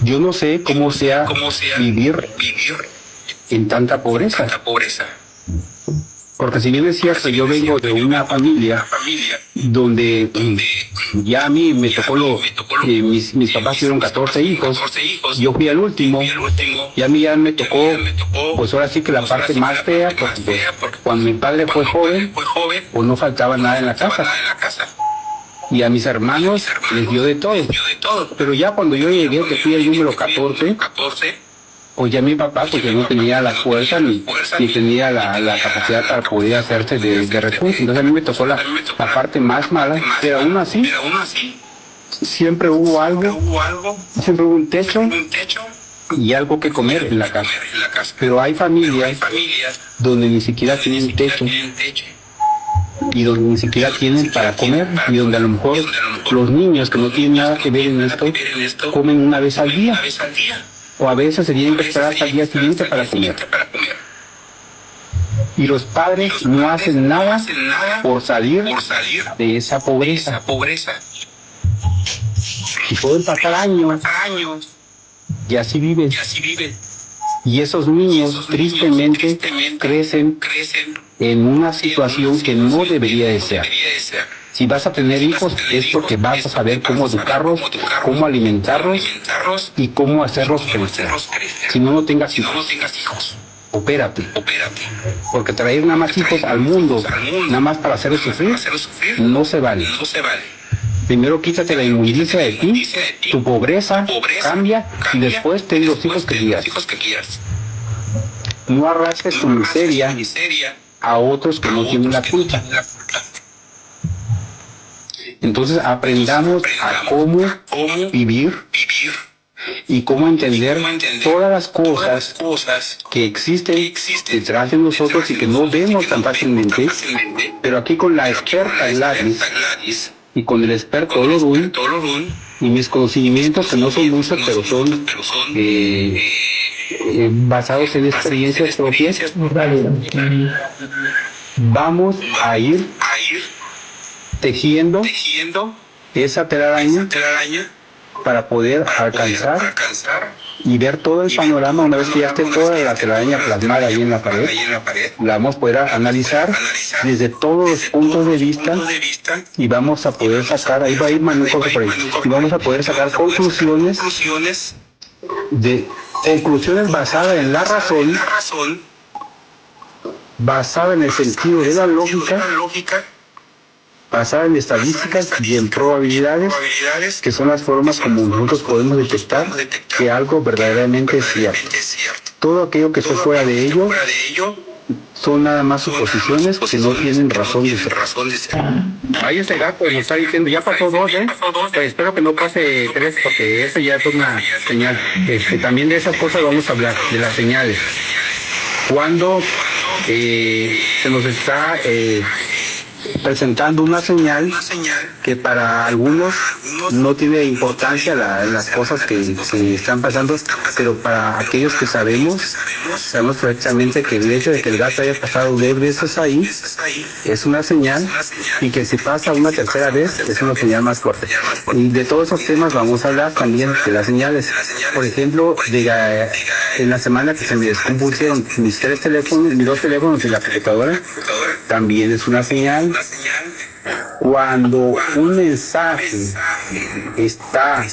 Yo no sé cómo sea vivir en tanta pobreza. Porque si bien es cierto, yo vengo de una familia donde ya a mí me tocó mis papás tuvieron 14 hijos, yo fui el último, y a mí ya me tocó, pues ahora sí que la parte más fea, porque pues, cuando mi padre fue joven, pues no faltaba nada en la casa. Y a mis hermanos les dio de todo. Pero ya cuando yo llegué, que fui el número 14, pues ya mi papá, pues ya no tenía la fuerza ni tenía la capacidad para poder hacerse de recursos. Entonces a mí me tocó la parte más mala, pero aún así, siempre hubo algo, siempre hubo un techo y algo que comer en la casa. Pero hay familias donde ni siquiera tienen techo y donde ni siquiera tienen para comer, y donde a lo mejor los niños que no tienen nada que ver en esto comen una vez al día, o a veces se tienen que esperar hasta el día siguiente para comer. Y los padres no hacen nada por salir de esa pobreza. Y pueden pasar años y así viven. Y esos niños tristemente crecen en una situación que no debería de ser. Si vas a tener hijos es porque vas a saber cómo educarlos, cómo alimentarlos y cómo hacerlos crecer. Si no, no tengas hijos. Opérate. Porque traer nada más hijos al mundo, nada más para hacerlos sufrir, no se vale. Primero quítate la inmundicia de ti, tu pobreza cambia y después ten los hijos que quieras. No arrastres tu miseria a otros que no tienen la culpa. Entonces aprendamos a cómo vivir y cómo entender todas las cosas que existen detrás de nosotros y que no vemos tan fácilmente, pero aquí con la experta Gladys y con el experto Olorun y mis conocimientos, que no son muchos, pero son basados en experiencias propias, vamos a ir tejiendo esa telaraña para poder alcanzar y ver todo el panorama. Una vez que ya esté toda la telaraña plasmada ahí en la pared, la vamos a poder analizar desde todos los puntos de vista y vamos a poder sacar, ahí va a ir Manu por ahí, y vamos a poder sacar conclusiones basadas en la razón, basada en el sentido de la lógica, basada en estadísticas y en probabilidades, que son las formas como nosotros podemos detectar que algo verdaderamente es cierto. Todo aquello que esté fuera de ello son nada más suposiciones que no tienen razón de ser. Ahí este gato nos está diciendo, ya pasó 2, pues espero que no pase 3, porque eso ya es una señal. También de esas cosas vamos a hablar, de las señales. Cuando se nos está presentando una señal que para algunos no tiene importancia las cosas que se están pasando, pero para aquellos que sabemos perfectamente que el hecho de que el gato haya pasado 2 veces ahí es una señal, y que si pasa una tercera vez es una señal más fuerte. Y de todos esos temas vamos a hablar también, de las señales. Por ejemplo, en la semana que se me descompusieron mis 2 teléfonos y la computadora, también es una señal. Cuando un mensaje está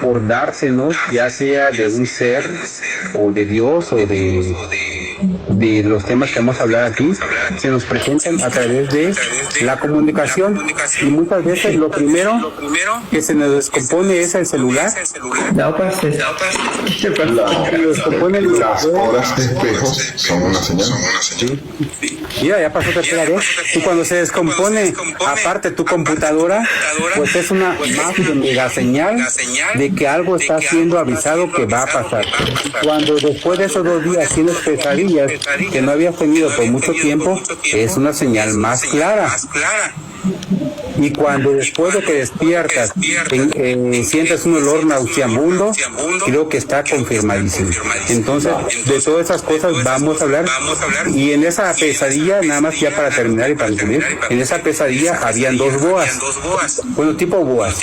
por dársenos, ya sea de un ser o de Dios o de los temas que vamos a hablar aquí, se nos presentan a través de la comunicación, y muchas veces lo primero que se nos descompone es el celular. Las horas de espejos son una señal. Mira, ya pasó tercera vez. Y cuando se descompone, aparte tu computadora, pues es una más mega señal de que algo está siendo avisado que va a pasar. Cuando después de esos 2 días tienes pesadillas que no habías tenido por mucho tiempo, es una señal más clara. Y cuando después de que despiertas sientes un olor nauseabundo, creo que está confirmadísimo. Entonces, de todas esas cosas vamos a hablar. Y en esa pesadilla, nada más ya para terminar y para concluir, en esa pesadilla habían dos boas. Bueno, tipo boas.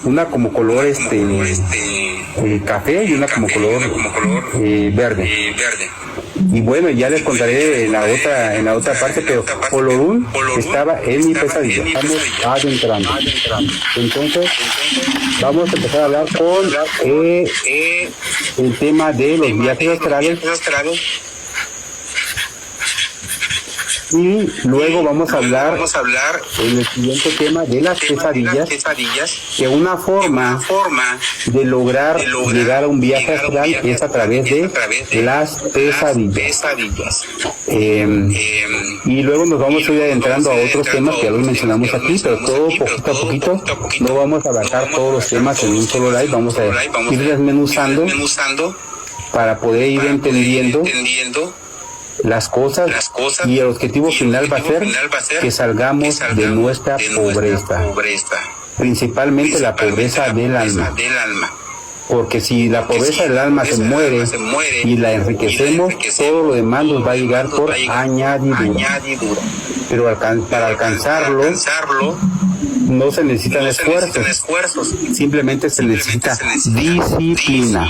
Una como color café y una como color verde. Y bueno, ya les contaré en la otra parte, pero Olorún estaba en mi pesadilla. Estamos adentrando. Entonces, vamos a empezar a hablar con el tema de los viajes astrales. Y luego vamos a hablar en el siguiente tema de las pesadillas, que una forma de lograr llegar a un viaje astral es a través de las pesadillas. Y luego nos vamos a ir adentrando a otros temas que ya los mencionamos aquí, pero todo poquito a poquito. No vamos a abarcar todos los temas en un solo live, vamos a ir desmenuzando para poder ir entendiendo las cosas, y el objetivo final va a ser que salgamos de nuestra pobreza, principalmente la pobreza del alma. Porque si la pobreza del alma se muere y la enriquecemos, todo lo demás nos va a llegar por añadidura. Pero para alcanzarlo no se necesitan esfuerzos, simplemente se necesita disciplina.